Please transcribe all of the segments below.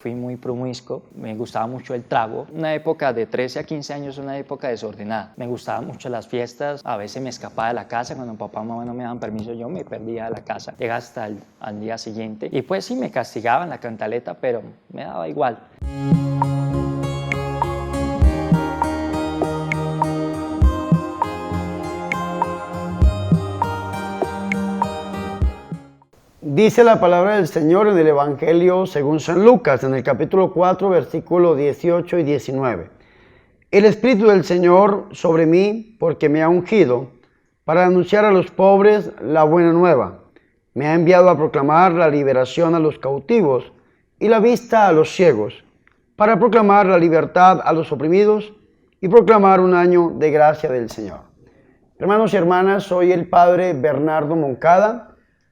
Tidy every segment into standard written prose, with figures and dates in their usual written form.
Fui muy promiscuo, me gustaba mucho el trago. Una época de 13 a 15 años, una época desordenada. Me gustaban mucho las fiestas, a veces me escapaba de la casa. Cuando papá y mamá no me daban permiso, yo me perdía de la casa. Llega hasta al día siguiente. Y pues sí, me castigaban la cantaleta, pero me daba igual. Dice la palabra del Señor en el Evangelio según San Lucas, en el capítulo 4, versículos 18 y 19. El Espíritu del Señor sobre mí, porque me ha ungido para anunciar a los pobres la buena nueva. Me ha enviado a proclamar la liberación a los cautivos y la vista a los ciegos, para proclamar la libertad a los oprimidos y proclamar un año de gracia del Señor. Hermanos y hermanas, soy el Padre Bernardo Moncada.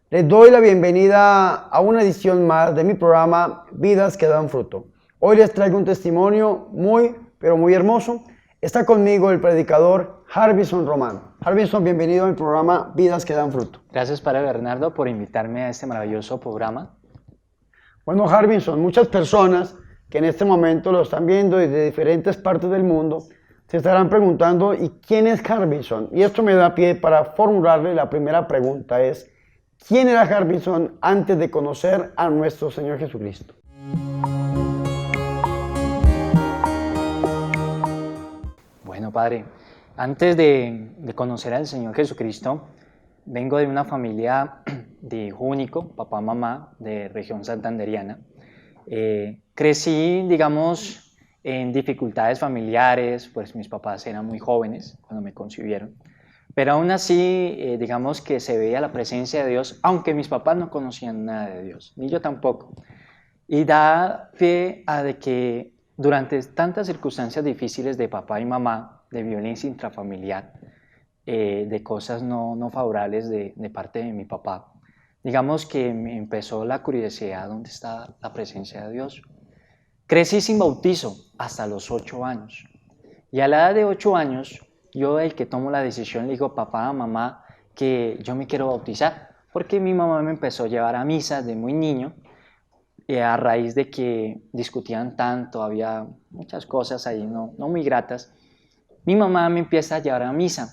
Les doy la bienvenida a una edición más de mi programa Vidas que dan fruto. Hoy les traigo un testimonio pero muy hermoso. Está conmigo el predicador Harbison Román. Harbison, bienvenido a mi programa Vidas que dan fruto. Gracias, Padre Bernardo, por invitarme a este maravilloso programa. Bueno, Harbison, muchas personas que en este momento lo están viendo desde diferentes partes del mundo se estarán preguntando, ¿y quién es Harbison? Y esto me da pie para formularle la primera pregunta, es ¿quién era Harbison antes de conocer a nuestro Señor Jesucristo? Bueno, Padre, antes de conocer al Señor Jesucristo, vengo de una familia de hijo único, papá, mamá, de región santanderiana. Crecí, digamos, en dificultades familiares, pues mis papás eran muy jóvenes cuando me concibieron. Pero aún así, digamos que se veía la presencia de Dios, aunque mis papás no conocían nada de Dios, ni yo tampoco. Y da fe a de que durante tantas circunstancias difíciles de papá y mamá, de violencia intrafamiliar, de cosas no favorables de parte de mi papá, digamos que me empezó la curiosidad dónde está la presencia de Dios. Crecí sin bautizo hasta los 8 años. Y a la edad de 8 años, yo el que tomo la decisión le digo, papá, mamá, que yo me quiero bautizar, porque mi mamá me empezó a llevar a misa de muy niño, a raíz de que discutían tanto, había muchas cosas ahí no muy gratas. Mi mamá me empieza a llevar a misa,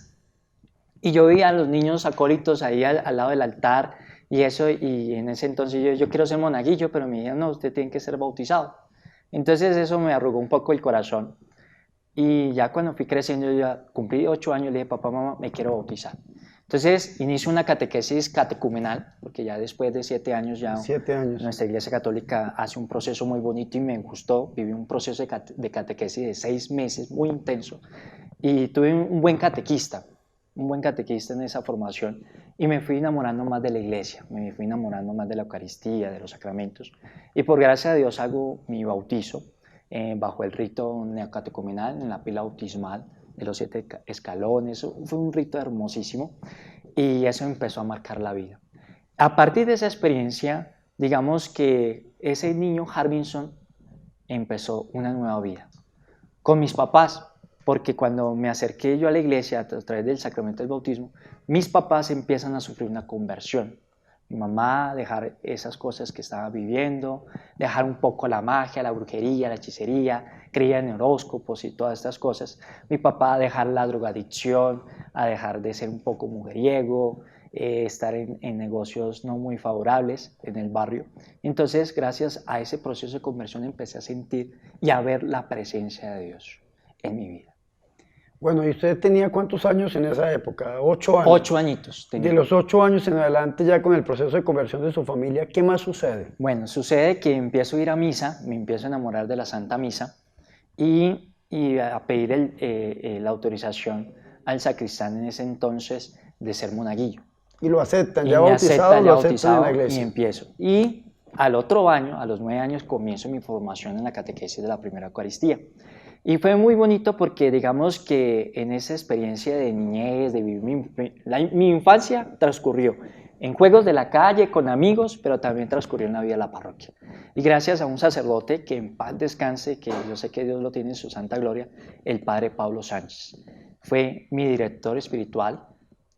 y yo veía a los niños acólitos ahí al lado del altar, y en ese entonces yo quiero ser monaguillo, pero me dijeron, no, usted tiene que ser bautizado. Entonces eso me arrugó un poco el corazón. Y ya cuando fui creciendo, yo ya cumplí 8 años, le dije, papá, mamá, me quiero bautizar. Entonces inicio una catequesis catecumenal, porque ya después de 7 años ya 7 años. Nuestra Iglesia Católica hace un proceso muy bonito y me gustó. Viví un proceso de catequesis de 6 meses, muy intenso. Y tuve un buen catequista en esa formación. Y me fui enamorando más de la Iglesia, me fui enamorando más de la Eucaristía, de los sacramentos. Y por gracia de Dios hago mi bautizo bajo el rito neocatecumenal, en la pila bautismal de los 7 escalones. Fue un rito hermosísimo y eso empezó a marcar la vida. A partir de esa experiencia, digamos que ese niño Harbison empezó una nueva vida con mis papás, porque cuando me acerqué yo a la iglesia a través del sacramento del bautismo, mis papás empiezan a sufrir una conversión. Mi mamá dejar esas cosas que estaba viviendo, dejar un poco la magia, la brujería, la hechicería, creía en horóscopos y todas estas cosas. Mi papá dejar la drogadicción, a dejar de ser un poco mujeriego, estar en negocios no muy favorables en el barrio. Entonces, gracias a ese proceso de conversión empecé a sentir y a ver la presencia de Dios en mi vida. Bueno, ¿y usted tenía cuántos años en esa época? 8 años. 8 añitos tenía. De los 8 años en adelante, ya con el proceso de conversión de su familia, ¿qué más sucede? Bueno, sucede que empiezo a ir a misa, me empiezo a enamorar de la Santa Misa y a pedir la autorización al sacristán en ese entonces de ser monaguillo. ¿Y lo aceptan? Y ¿Ya me bautizado? acepta, ya ¿Lo aceptan en la bautizado iglesia? y empiezo. Y al otro año, a los 9 años, comienzo mi formación en la catequesis de la primera Eucaristía. Y fue muy bonito porque digamos que en esa experiencia de niñez, de vivir mi infancia transcurrió en juegos de la calle, con amigos, pero también transcurrió en la vida de la parroquia. Y gracias a un sacerdote que en paz descanse, que yo sé que Dios lo tiene en su santa gloria, el padre Pablo Sánchez. Fue mi director espiritual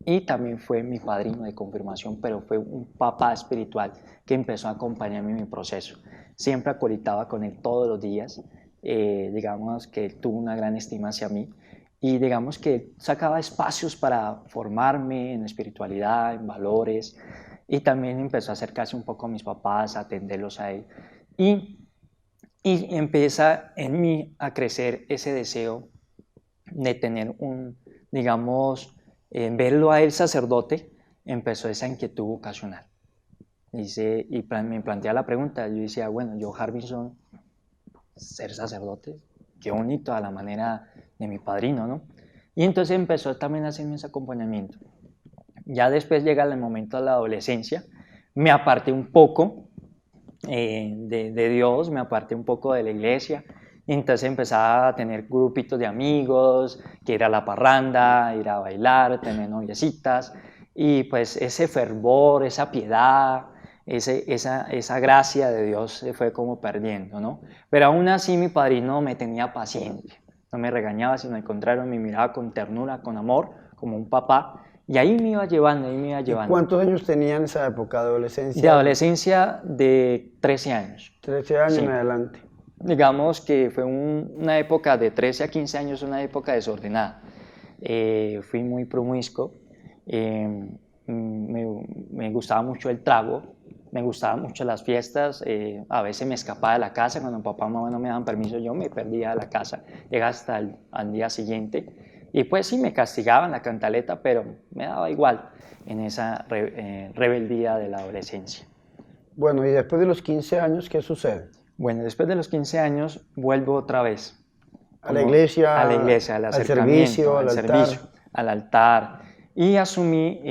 y también fue mi padrino de confirmación, pero fue un papá espiritual que empezó a acompañarme en mi proceso. siempre acolitaba con él todos los días. Digamos que él tuvo una gran estima hacia mí y digamos que sacaba espacios para formarme en espiritualidad, en valores, y también empezó a acercarse un poco a mis papás, a atenderlos a él. Y empieza en mí a crecer ese deseo de tener digamos, verlo a él sacerdote, empezó esa inquietud vocacional. Me plantea la pregunta, yo decía, bueno, yo Harbinson, ser sacerdote, qué bonito a la manera de mi padrino, ¿no? Y entonces empezó también a hacerme ese acompañamiento. Ya después llega el momento de la adolescencia, me aparté un poco de Dios, me aparté un poco de la iglesia, y entonces empezaba a tener grupitos de amigos, que ir a la parranda, ir a bailar, tener noviecitas, y pues ese fervor, esa piedad, esa gracia de Dios se fue como perdiendo, ¿no? Pero aún así mi padrino me tenía paciencia, no me regañaba, sino al contrario, me miraba con ternura, con amor, como un papá, y ahí me iba llevando, ahí me iba ¿Y llevando. cuántos años tenía en esa época de adolescencia? De adolescencia de 13 años. 13 años Sí. en adelante. Digamos que fue una época de 13 a 15 años, una época desordenada. Fui muy promiscuo, me gustaba mucho el trago, me gustaban mucho las fiestas, a veces me escapaba de la casa, cuando papá y mamá no me daban permiso yo me perdía de la casa, llegaba hasta al día siguiente y pues sí me castigaban la cantaleta, pero me daba igual en esa rebeldía de la adolescencia. Bueno, y después de los 15 años, ¿qué sucede? Bueno, después de los 15 años vuelvo otra vez. A la iglesia, al acercamiento, al altar. al altar. Y asumí,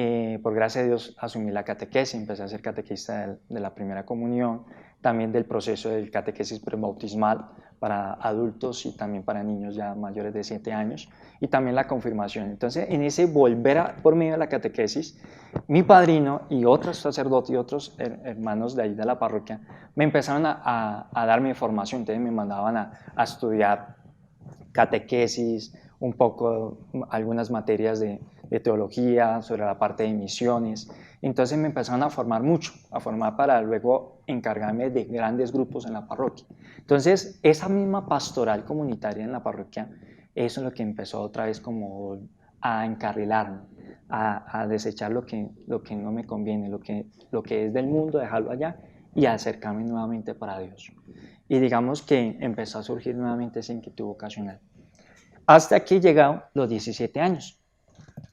por gracia de Dios, asumí la catequesis, empecé a ser catequista de la primera comunión, también del proceso del catequesis prebautismal para adultos y también para niños ya mayores de 7 años, y también la confirmación. Entonces, en ese volver por medio de la catequesis, mi padrino y otros sacerdotes y otros hermanos de ahí de la parroquia me empezaron a darme formación, entonces me mandaban a estudiar catequesis, un poco algunas materias de teología, sobre la parte de misiones. Entonces me empezaron a formar mucho, a formar para luego encargarme de grandes grupos en la parroquia. Entonces esa misma pastoral comunitaria en la parroquia, eso es lo que empezó otra vez como a encarrilarme, a desechar lo que no me conviene, lo que es del mundo, dejarlo allá y a acercarme nuevamente para Dios. Y digamos que empezó a surgir nuevamente esa inquietud vocacional. Hasta que llegaron los 17 años.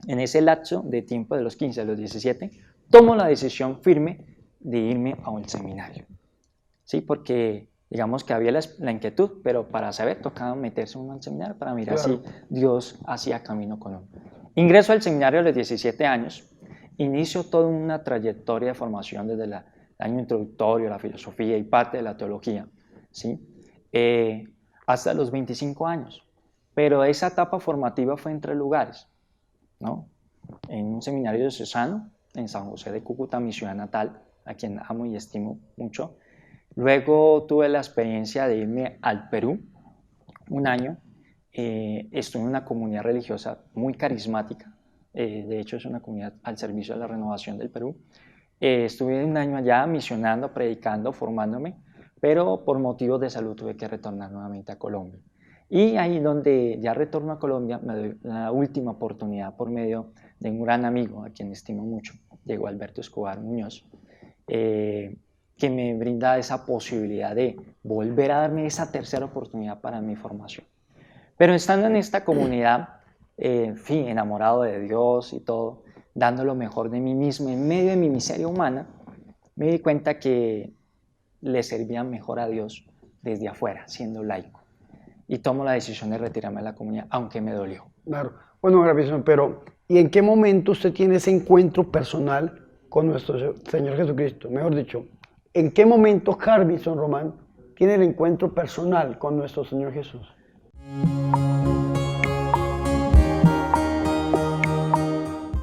En ese lapso de tiempo de los 15 a los 17, tomo la decisión firme de irme a un seminario. ¿Sí? Porque digamos que había la inquietud, pero para saber tocaba meterse uno al seminario para mirar si Dios hacía camino con uno. Ingreso al seminario a los 17 años, inicio toda una trayectoria de formación desde el año introductorio, la filosofía y parte de la teología, ¿sí? Hasta los 25 años. Pero esa etapa formativa fue en 3 lugares, ¿no? En un seminario diocesano, en San José de Cúcuta, mi ciudad natal, a quien amo y estimo mucho. Luego tuve la experiencia de irme al Perú, un año. Estuve en una comunidad religiosa muy carismática, de hecho es una comunidad al servicio de la renovación del Perú. Estuve un año allá misionando, predicando, formándome, pero por motivos de salud tuve que retornar nuevamente a Colombia. Y ahí donde ya retorno a Colombia, me doy la última oportunidad por medio de un gran amigo, a quien estimo mucho, Diego Alberto Escobar Muñoz, que me brinda esa posibilidad de volver a darme esa tercera oportunidad para mi formación. Pero estando en esta comunidad, enamorado de Dios y todo, dando lo mejor de mí mismo en medio de mi miseria humana, me di cuenta que le servía mejor a Dios desde afuera, siendo laico. Y tomo la decisión de retirarme de la comunidad, aunque me dolió. Claro. Bueno, Harbinson, pero ¿y en qué momento usted tiene ese encuentro personal con nuestro Señor Jesucristo? Mejor dicho, ¿en qué momento Harbinson Román tiene el encuentro personal con nuestro Señor Jesús?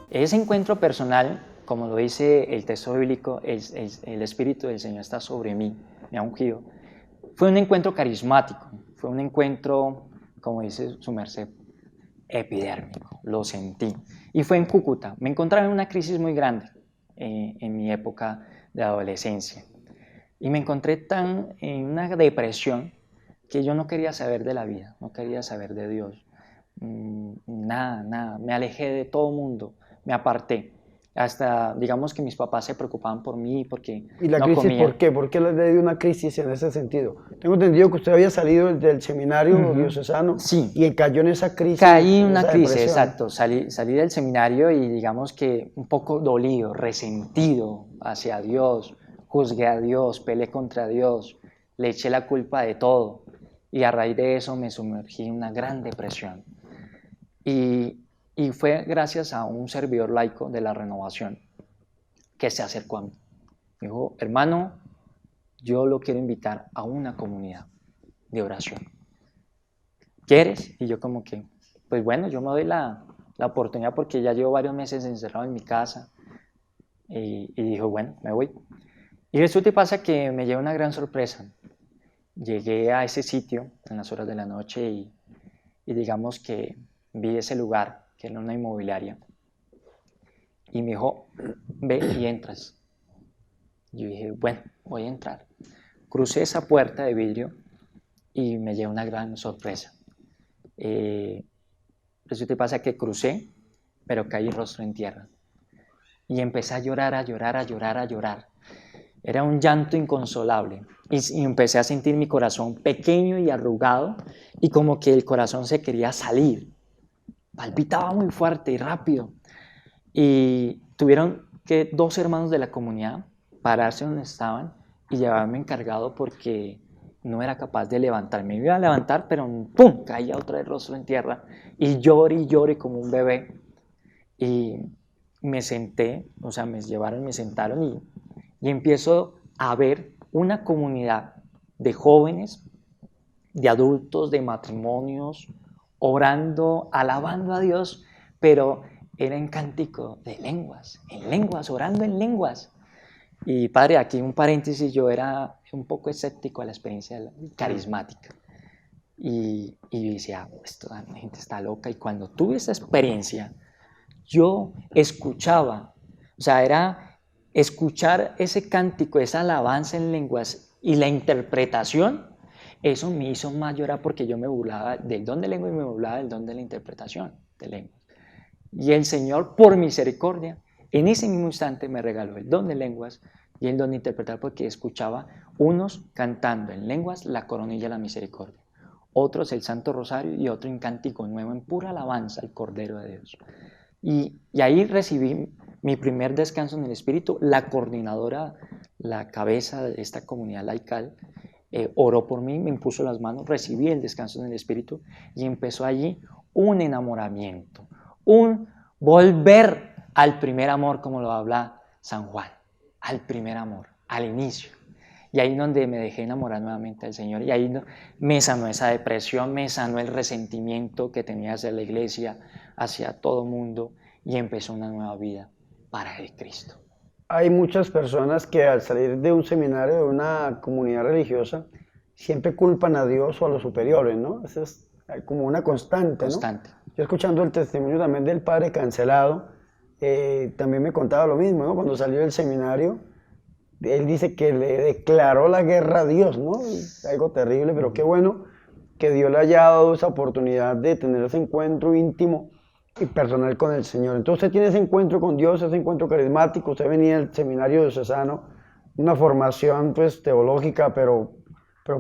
Ese encuentro personal, como lo dice el texto bíblico, el Espíritu del Señor está sobre mí, me ha ungido. Fue un encuentro carismático, fue un encuentro, como dice su merced, epidérmico, lo sentí. Y fue en Cúcuta. Me encontraba en una crisis muy grande en mi época de adolescencia. Y me encontré tan en una depresión que yo no quería saber de la vida, no quería saber de Dios. Nada, nada. Me alejé de todo mundo, me aparté. Hasta, digamos que mis papás se preocupaban por mí porque ¿Y la no crisis por comía. qué? ¿Por qué le dio una crisis en ese sentido? Tengo entendido que usted había salido del seminario Ujú. diocesano Sí, y cayó en esa crisis, caí en en una esa crisis, depresión. exacto. Salí del seminario y digamos que un poco dolido, resentido hacia Dios. Juzgué a Dios, peleé contra Dios, le eché la culpa de todo. Y a raíz de eso me sumergí en una gran depresión. Y, y fue gracias a un servidor laico de la Renovación que se acercó a mí. Me dijo, hermano, yo lo quiero invitar a una comunidad de oración. ¿Quieres? Y yo como que, pues bueno, yo me doy la oportunidad porque ya llevo varios meses encerrado en mi casa. Y dijo, bueno, me voy. Y resulta y pasa que me lleva una gran sorpresa. Llegué a ese sitio en las horas de la noche y digamos que vi ese lugar, que era una inmobiliaria. Y me dijo, ve y entras. Yo dije, bueno, voy a entrar. Crucé esa puerta de vidrio y me llevé una gran sorpresa. Resulta y pasa que crucé, pero caí rostro en tierra. Y empecé a llorar, a llorar, a llorar, a llorar. Era un llanto inconsolable. Y empecé a sentir mi corazón pequeño y arrugado y como que el corazón se quería salir. Palpitaba muy fuerte y rápido. Y tuvieron que 2 hermanos de la comunidad pararse donde estaban y llevarme encargado porque no era capaz de levantarme. Me iba a levantar, pero ¡pum! Caía otra vez rostro en tierra y lloré como un bebé. Y me senté, o sea, me llevaron, me sentaron y empiezo a ver una comunidad de jóvenes, de adultos, de matrimonios, orando, alabando a Dios, pero era en cántico de lenguas, en lenguas, orando en lenguas. Y padre, aquí un paréntesis, yo era un poco escéptico a la experiencia carismática. Y decía, esta gente está loca. Y cuando tuve esa experiencia, yo escuchaba, o sea, era escuchar ese cántico, esa alabanza en lenguas y la interpretación, eso me hizo más llorar porque yo me burlaba del don de lengua y me burlaba del don de la interpretación de lenguas. Y el Señor, por misericordia, en ese mismo instante me regaló el don de lenguas y el don de interpretar porque escuchaba unos cantando en lenguas la coronilla de la misericordia, otros el Santo Rosario y otro en cántico nuevo, en pura alabanza al Cordero de Dios. Y ahí recibí mi primer descanso en el Espíritu. La coordinadora, la cabeza de esta comunidad laical, oró por mí, me impuso las manos, recibí el descanso en el Espíritu y empezó allí un enamoramiento, un volver al primer amor, como lo habla San Juan, al primer amor, al inicio. Y ahí donde me dejé enamorar nuevamente del Señor y ahí me sanó esa depresión, me sanó el resentimiento que tenía hacia la iglesia, hacia todo mundo y empezó una nueva vida para el Cristo. Hay muchas personas que al salir de un seminario, de una comunidad religiosa, siempre culpan a Dios o a los superiores, ¿no? Eso es como una constante, ¿no? Constante. Yo escuchando el testimonio también del padre Cancelado, también me contaba lo mismo, ¿no? Cuando salió del seminario, él dice que le declaró la guerra a Dios, ¿no? Algo terrible, pero qué bueno que Dios le haya dado esa oportunidad de tener ese encuentro íntimo y personal con el Señor. Entonces usted tiene ese encuentro con Dios, ese encuentro carismático, usted venía del seminario diocesano, una formación pues teológica, pero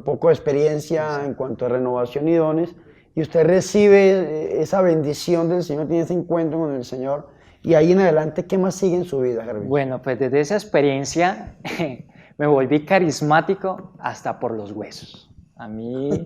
poco experiencia en cuanto a renovación y dones, y usted recibe esa bendición del Señor, tiene ese encuentro con el Señor, y ahí en adelante, ¿qué más sigue en su vida, Gervin? Bueno, pues desde esa experiencia me volví carismático hasta por los huesos. A mí,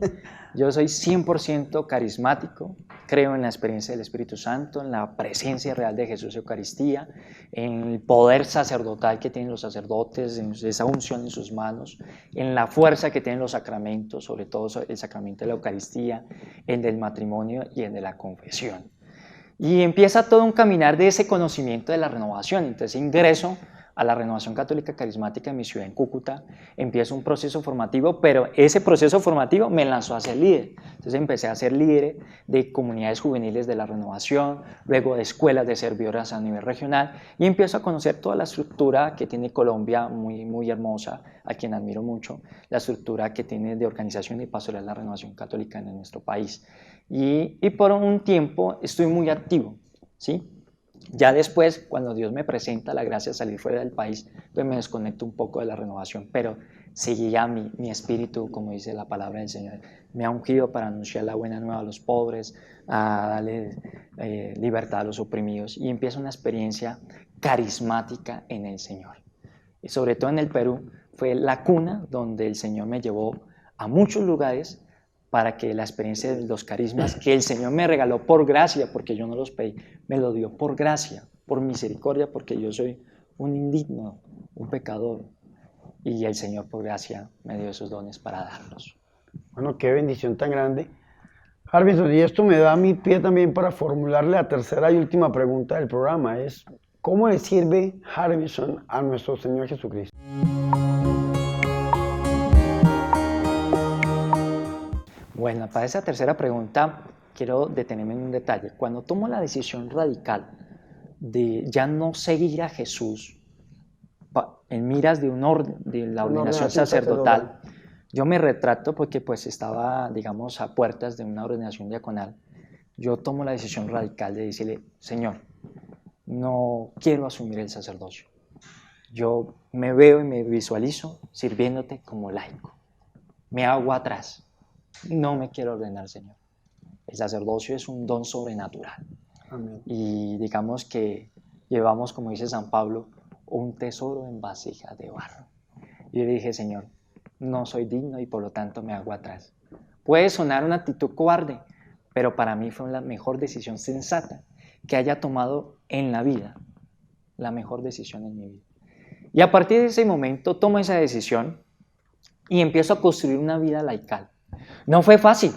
yo soy 100% carismático, creo en la experiencia del Espíritu Santo, en la presencia real de Jesús Eucaristía, en el poder sacerdotal que tienen los sacerdotes, en esa unción en sus manos, en la fuerza que tienen los sacramentos, sobre todo el sacramento de la Eucaristía, el del matrimonio y el de la confesión. Y empieza todo un caminar de ese conocimiento de la renovación. Entonces ingreso a la Renovación Católica Carismática en mi ciudad, en Cúcuta. Empiezo un proceso formativo, pero ese proceso formativo me lanzó a ser líder. Entonces empecé a ser líder de comunidades juveniles de la Renovación, luego de escuelas de servidoras a nivel regional, y empiezo a conocer toda la estructura que tiene Colombia, muy, muy hermosa, a quien admiro mucho, la estructura que tiene de organización y pastoral la Renovación Católica en nuestro país. Y por un tiempo estoy muy activo, ¿sí? Ya después, cuando Dios me presenta la gracia de salir fuera del país, pues me desconecto un poco de la renovación, pero seguía mi espíritu, como dice la palabra del Señor. Me ha ungido para anunciar la buena nueva a los pobres, a darle libertad a los oprimidos, y empieza una experiencia carismática en el Señor. Y sobre todo en el Perú, fue la cuna donde el Señor me llevó a muchos lugares para que la experiencia de los carismas que el Señor me regaló por gracia, porque yo no los pedí, me lo dio por gracia, por misericordia, porque yo soy un indigno, un pecador, y el Señor por gracia me dio esos dones para darlos. Bueno, qué bendición tan grande. Harbison, y esto me da mi pie también para formularle la tercera y última pregunta del programa, es ¿cómo le sirve Harbison a nuestro Señor Jesucristo? Bueno, para esa tercera pregunta quiero detenerme en un detalle. Cuando tomo la decisión radical de ya no seguir a Jesús en miras de la ordenación sacerdotal, yo me retracto porque pues estaba, digamos, a puertas de una ordenación diaconal. Yo tomo la decisión radical de decirle, Señor, no quiero asumir el sacerdocio. Yo me veo y me visualizo sirviéndote como laico. Me hago atrás. No me quiero ordenar, Señor. El sacerdocio es un don sobrenatural. Amén. Y digamos que llevamos, como dice San Pablo, un tesoro en vasija de barro. Yo le dije, Señor, no soy digno y por lo tanto me hago atrás. Puede sonar una actitud cobarde, pero para mí fue la mejor decisión sensata que haya tomado en la vida. La mejor decisión en mi vida. Y a partir de ese momento tomo esa decisión y empiezo a construir una vida laical. No fue fácil,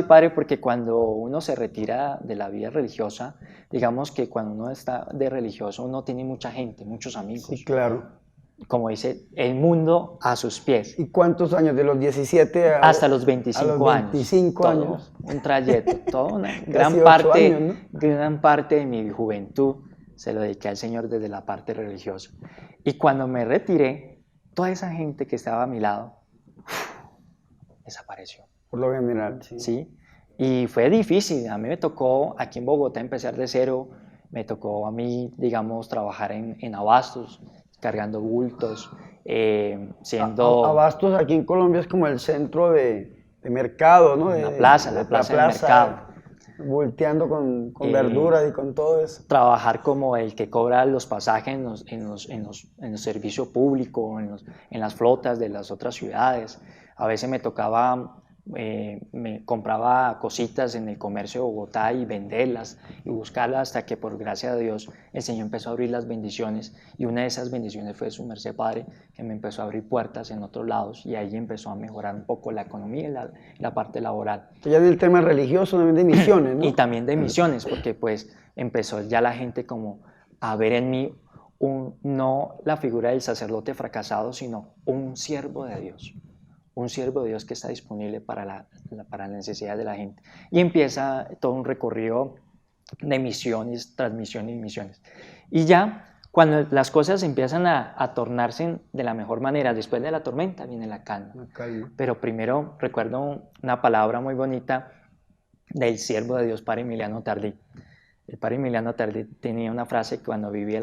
Padre, porque cuando uno se retira de la vida religiosa, digamos que cuando uno está de religioso, uno tiene mucha gente, muchos amigos. Sí, claro. Como dice, el mundo a sus pies. ¿Y cuántos años? ¿De los 17 hasta los 25 años? 25 años. Un trayecto, toda una gran parte de mi juventud se lo dediqué al Señor desde la parte religiosa. Y cuando me retiré, toda esa gente que estaba a mi lado, desapareció. Por lo general, sí. Sí. Y fue difícil. A mí me tocó aquí en Bogotá empezar de cero. Me tocó a mí, digamos, trabajar en abastos, cargando bultos, siendo... Abastos aquí en Colombia es como el centro de mercado, ¿no? La plaza del mercado. Volteando con verduras y con todo eso. Trabajar como el que cobra los pasajes en el servicio público, en las flotas de las otras ciudades. A veces me tocaba, me compraba cositas en el comercio de Bogotá y venderlas y buscarlas hasta que por gracia de Dios el Señor empezó a abrir las bendiciones, y una de esas bendiciones fue su merced, Padre, que me empezó a abrir puertas en otros lados, y ahí empezó a mejorar un poco la economía y la parte laboral. Ya en el tema religioso, también de misiones, ¿no? Y también de misiones, porque pues empezó ya la gente como a ver en mí no la figura del sacerdote fracasado, sino un siervo de Dios. Un siervo de Dios que está disponible para la necesidad de la gente. Y empieza todo un recorrido de misiones, transmisiones y misiones. Y ya cuando las cosas empiezan a tornarse de la mejor manera, después de la tormenta viene la calma. Pero primero recuerdo una palabra muy bonita del siervo de Dios, Padre Emiliano Tardí. El Padre Emiliano Tardí tenía una frase que cuando vivía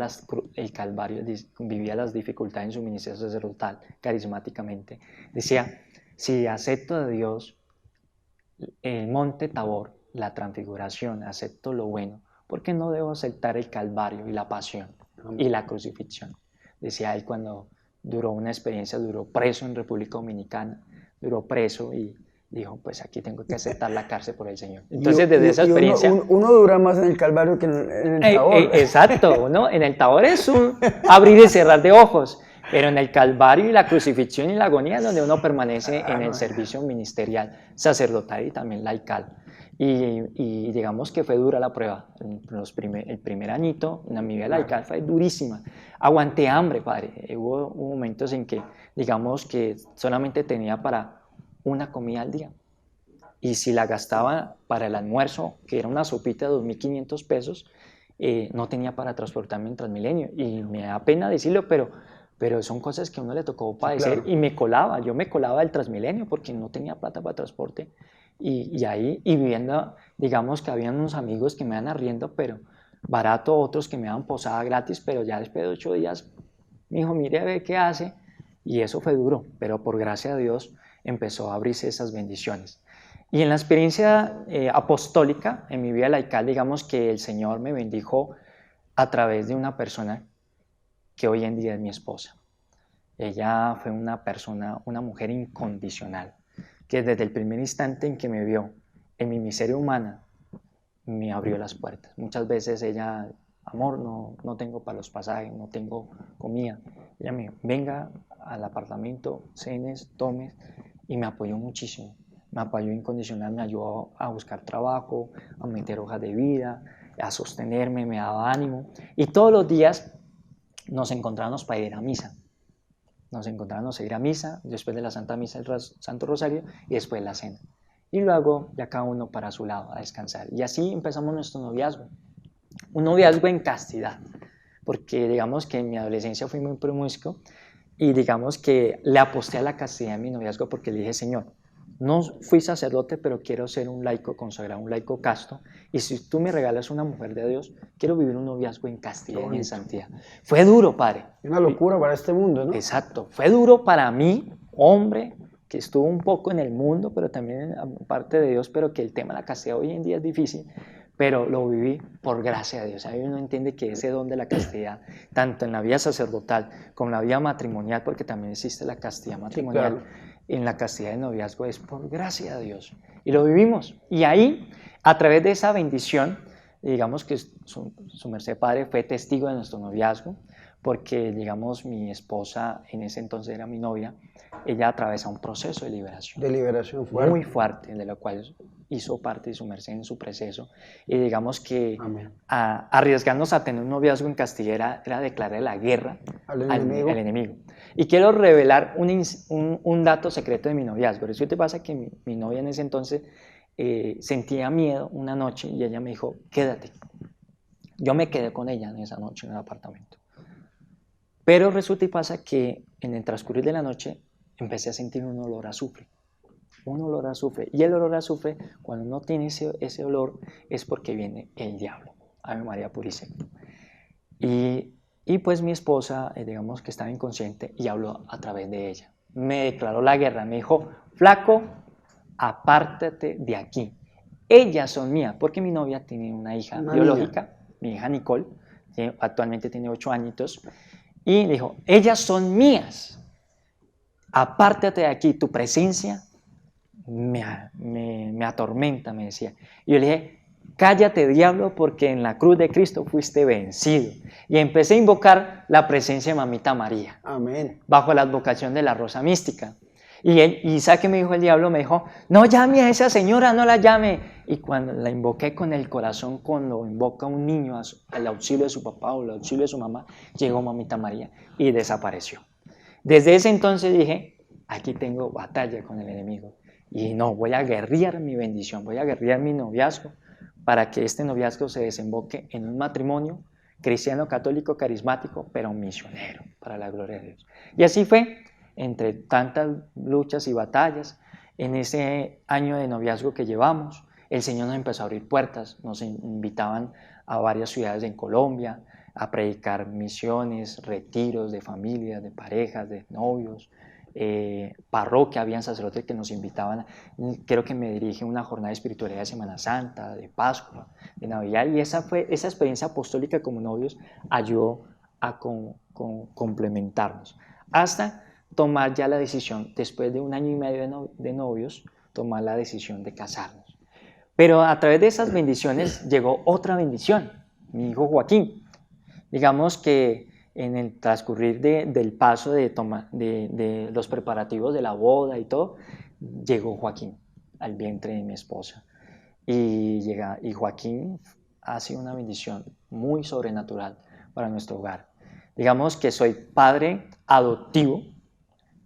el Calvario, vivía las dificultades en su ministerio sacerdotal, carismáticamente, decía: si acepto de Dios el monte Tabor, la transfiguración, acepto lo bueno, ¿por qué no debo aceptar el Calvario y la pasión y la crucifixión? Decía él cuando duró preso en República Dominicana, duró preso y dijo, pues aquí tengo que aceptar la cárcel por el Señor. Entonces desde esa experiencia... Uno dura más en el Calvario que en el Tabor. Exacto, uno en el Tabor es un abrir y cerrar de ojos, pero en el Calvario y la crucifixión y la agonía es donde uno permanece en el servicio ministerial, sacerdotal y también laical. Y digamos que fue dura la prueba. El primer añito en mi vida laical fue durísima. Aguanté hambre, padre. Hubo momentos en que, digamos que solamente tenía para una comida al día. Y si la gastaba para el almuerzo, que era una sopita de 2.500 pesos, no tenía para transportarme en Transmilenio. Y me da pena decirlo, pero son cosas que a uno le tocó padecer. Claro. Y yo me colaba del Transmilenio porque no tenía plata para transporte. Y viviendo, digamos que habían unos amigos que me iban arriendo, pero barato, otros que me daban posada gratis, pero ya después de 8 días, me dijo, mire, ve qué hace. Y eso fue duro, pero por gracia de Dios empezó a abrirse esas bendiciones. Y en la experiencia apostólica, en mi vida laical, digamos que el Señor me bendijo a través de una persona que hoy en día es mi esposa. Ella fue una persona, una mujer incondicional, que desde el primer instante en que me vio en mi miseria humana, me abrió las puertas. Muchas veces ella, amor, no tengo para los pasajes, no tengo comida. Ella me dijo, venga al apartamento, cenes, tomes, y me apoyó muchísimo. Me apoyó incondicional, me ayudó a buscar trabajo, a meter hojas de vida, a sostenerme, me daba ánimo. Y todos los días nos encontrábamos para ir a misa. Nos encontrábamos a ir a misa, después de la Santa Misa, el Santo Rosario, y después la cena. Y luego ya cada uno para su lado a descansar. Y así empezamos nuestro noviazgo. Un noviazgo en castidad, porque digamos que en mi adolescencia fui muy promiscuo y digamos que le aposté a la castidad en mi noviazgo porque le dije, Señor, no fui sacerdote, pero quiero ser un laico consagrado, un laico casto. Y si tú me regalas una mujer de Dios, quiero vivir un noviazgo en castidad y en santidad. Fue duro, padre. Una locura para este mundo, ¿no? Exacto. Fue duro para mí, hombre, que estuvo un poco en el mundo, pero también en parte de Dios, pero que el tema de la castidad hoy en día es difícil. Pero lo viví por gracia de Dios. Ahí uno entiende que ese don de la castidad, tanto en la vida sacerdotal como en la vida matrimonial, porque también existe la castidad matrimonial, sí, claro, en la castidad de noviazgo es por gracia de Dios. Y lo vivimos. Y ahí, a través de esa bendición, digamos que su merced padre fue testigo de nuestro noviazgo, porque, digamos, mi esposa, en ese entonces era mi novia, ella atravesó un proceso de liberación. De liberación fuerte. Muy fuerte, de lo cual hizo parte de su merced en su proceso. Y digamos que arriesgarnos a tener un noviazgo en castilla era declarar la guerra al enemigo. Y quiero revelar un dato secreto de mi noviazgo. Resulta pasa que mi novia en ese entonces sentía miedo una noche y ella me dijo, quédate. Yo me quedé con ella en esa noche en el apartamento. Pero resulta y pasa que en el transcurrir de la noche empecé a sentir un olor a azufre. Un olor a azufre. Y el olor a azufre, cuando no tiene ese olor, es porque viene el diablo. Ave María Purísima. Y pues mi esposa, digamos que estaba inconsciente y habló a través de ella. Me declaró la guerra. Me dijo, flaco, apártate de aquí. Ellas son mías, porque mi novia tiene una hija biológica, mi hija Nicole, que actualmente tiene 8 añitos. Y dijo, ellas son mías, apártate de aquí, tu presencia me atormenta, me decía. Y yo le dije, cállate diablo, porque en la cruz de Cristo fuiste vencido. Y empecé a invocar la presencia de Mamita María. Amén. Bajo la advocación de la Rosa Mística. Y ¿sabe qué me dijo el diablo? Me dijo, no llame a esa señora, no la llame. Y cuando la invoqué con el corazón, cuando invoca a un niño al auxilio de su papá o al auxilio de su mamá, llegó Mamita María y desapareció. Desde ese entonces dije, aquí tengo batalla con el enemigo. Y no, voy a guerrear mi bendición, voy a guerrear mi noviazgo para que este noviazgo se desemboque en un matrimonio cristiano, católico, carismático, pero misionero, para la gloria de Dios. Y así fue. Entre tantas luchas y batallas, en ese año de noviazgo que llevamos, el Señor nos empezó a abrir puertas, nos invitaban a varias ciudades en Colombia a predicar misiones, retiros de familias, de parejas, de novios, parroquia, habían sacerdotes que nos invitaban, creo que me dirige una jornada de espiritualidad de Semana Santa, de Pascua, de Navidad, y esa experiencia apostólica como novios ayudó a complementarnos, hasta tomar ya la decisión, después de 1 año y medio de novios, tomar la decisión de casarnos. Pero a través de esas bendiciones llegó otra bendición, mi hijo Joaquín. Digamos que en el transcurrir del paso de los preparativos de la boda y todo, llegó Joaquín al vientre de mi esposa. Y Joaquín ha sido una bendición muy sobrenatural para nuestro hogar. Digamos que soy padre adoptivo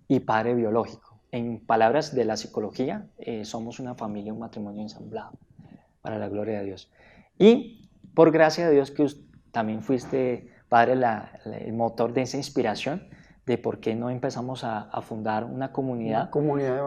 y padre biológico. En palabras de la psicología, somos una familia, un matrimonio ensamblado, para la gloria de Dios. Y por gracia de Dios que también fuiste, padre, el motor de esa inspiración de por qué no empezamos a fundar una comunidad.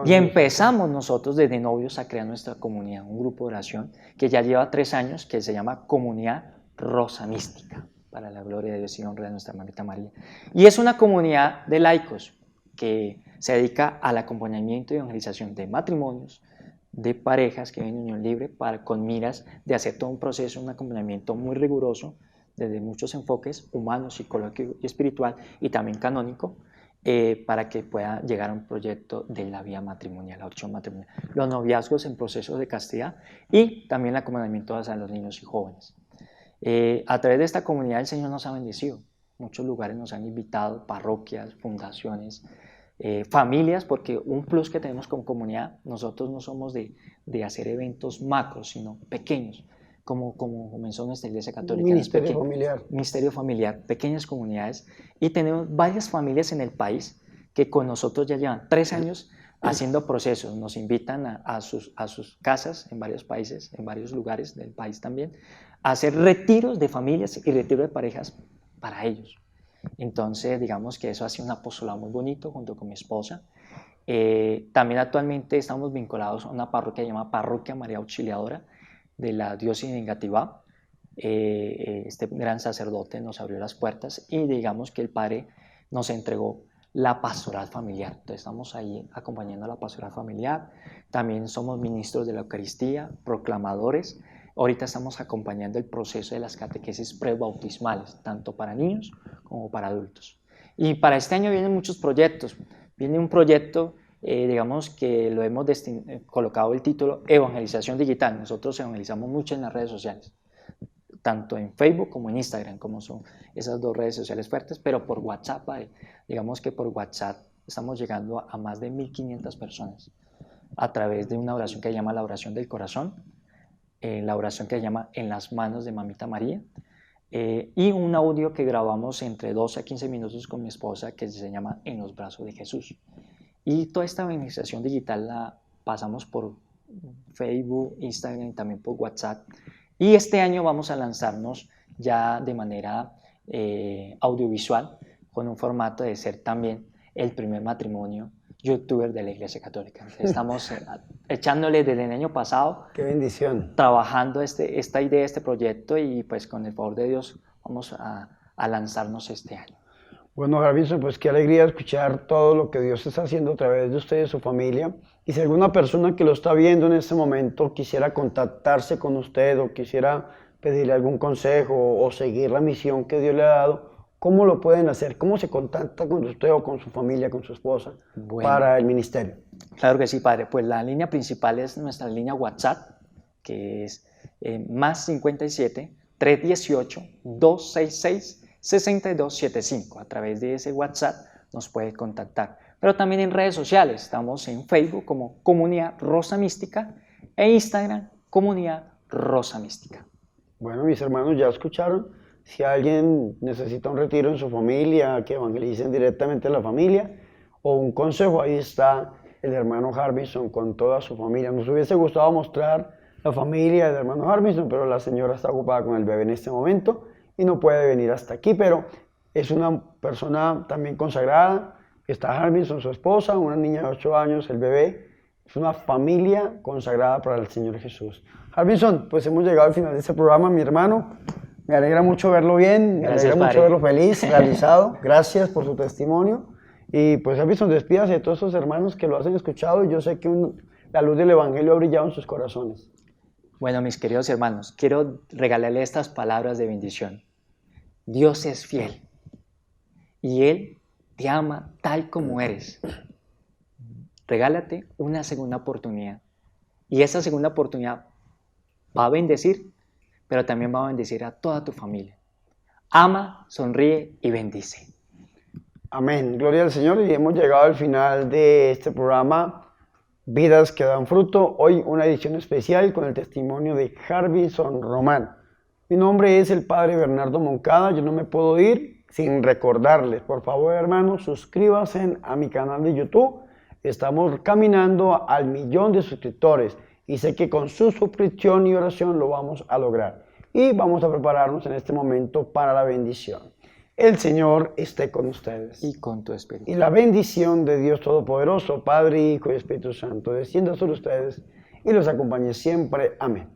Y empezamos nosotros desde novios a crear nuestra comunidad, un grupo de oración que ya lleva 3 años, que se llama Comunidad Rosa Mística, para la gloria de Dios y honra de nuestra mamita María. Y es una comunidad de laicos que se dedica al acompañamiento y evangelización de matrimonios, de parejas que viven en unión libre, con miras de hacer todo un proceso, un acompañamiento muy riguroso desde muchos enfoques, humano, psicológico y espiritual, y también canónico, para que pueda llegar a un proyecto de la vida matrimonial, la opción matrimonial, los noviazgos en procesos de castidad y también el acompañamiento a los niños y jóvenes. A través de esta comunidad el Señor nos ha bendecido. Muchos lugares nos han invitado, parroquias, fundaciones, familias, porque un plus que tenemos como comunidad, nosotros no somos de hacer eventos macros, sino pequeños, como comenzó nuestra iglesia católica. Ministerio familiar. Ministerio familiar, pequeñas comunidades, y tenemos varias familias en el país que con nosotros ya llevan 3 años haciendo procesos. Nos invitan a sus casas en varios países, en varios lugares del país también, a hacer retiros de familias y retiros de parejas para ellos. Entonces, digamos que eso ha sido un apostolado muy bonito junto con mi esposa. También actualmente estamos vinculados a una parroquia llamada Parroquia María Auxiliadora de la diócesis de Engativá. Este gran sacerdote nos abrió las puertas y digamos que el Padre nos entregó la pastoral familiar. Entonces estamos ahí acompañando a la pastoral familiar. También somos ministros de la Eucaristía, proclamadores. Ahorita estamos acompañando el proceso de las catequesis prebautismales, tanto para niños como para adultos. Y para este año vienen muchos proyectos. Viene un proyecto, digamos que lo hemos colocado el título Evangelización Digital. Nosotros evangelizamos mucho en las redes sociales, tanto en Facebook como en Instagram, como son esas 2 redes sociales fuertes, pero por WhatsApp, digamos que por WhatsApp estamos llegando a más de 1.500 personas a través de una oración que se llama la oración del corazón, la oración que se llama En las manos de Mamita María, y un audio que grabamos entre 12 a 15 minutos con mi esposa que se llama En los brazos de Jesús. Y toda esta evangelización digital la pasamos por Facebook, Instagram y también por WhatsApp. Y este año vamos a lanzarnos ya de manera audiovisual, con un formato de ser también el primer matrimonio youtuber de la Iglesia Católica. Estamos echándole desde el año pasado. ¡Qué bendición! Trabajando esta idea, este proyecto, y pues con el favor de Dios vamos a lanzarnos este año. Bueno, Harbinson, pues qué alegría escuchar todo lo que Dios está haciendo a través de usted y de su familia. Y si alguna persona que lo está viendo en este momento quisiera contactarse con usted o quisiera pedirle algún consejo o seguir la misión que Dios le ha dado, ¿cómo lo pueden hacer? ¿Cómo se contacta con usted o con su familia, con su esposa, para el ministerio? Claro que sí, padre. Pues la línea principal es nuestra línea WhatsApp, que es más 57 318 266 6275. A través de ese WhatsApp nos puede contactar. Pero también en redes sociales. Estamos en Facebook como Comunidad Rosa Mística e Instagram Comunidad Rosa Mística. Bueno, mis hermanos, ya escucharon. Si alguien necesita un retiro en su familia, que evangelicen directamente a la familia, o un consejo, ahí está el hermano Harbinson con toda su familia. Nos hubiese gustado mostrar la familia del hermano Harbinson, pero la señora está ocupada con el bebé en este momento y no puede venir hasta aquí, pero es una persona también consagrada. Está Harbinson, su esposa, una niña de 8 años, el bebé. Es una familia consagrada para el Señor Jesús. Harbinson, pues hemos llegado al final de este programa, mi hermano. Me alegra mucho verlo bien, me alegra mucho verlo feliz, realizado. Gracias por su testimonio. Y pues Harbinson, despídase de todos esos hermanos que lo hacen escuchado, y yo sé que la luz del Evangelio ha brillado en sus corazones. Bueno, mis queridos hermanos, quiero regalarle estas palabras de bendición. Dios es fiel y Él te ama tal como eres. Regálate una segunda oportunidad, y esa segunda oportunidad va a bendecir, pero también va a bendecir a toda tu familia. ama, sonríe y bendice. Amén. Gloria al Señor, y hemos llegado al final de este programa, Vidas que dan fruto. Hoy una edición especial con el testimonio de Harbison Román. Mi nombre es el Padre Bernardo Moncada. Yo no me puedo ir sin recordarles, por favor, hermanos, suscríbanse a mi canal de YouTube. Estamos caminando al 1.000.000 de suscriptores y sé que con su suscripción y oración lo vamos a lograr. Y vamos a prepararnos en este momento para la bendición. El Señor esté con ustedes. Y con tu espíritu. Y la bendición de Dios Todopoderoso, Padre, Hijo y Espíritu Santo, descienda sobre ustedes y los acompañe siempre. Amén.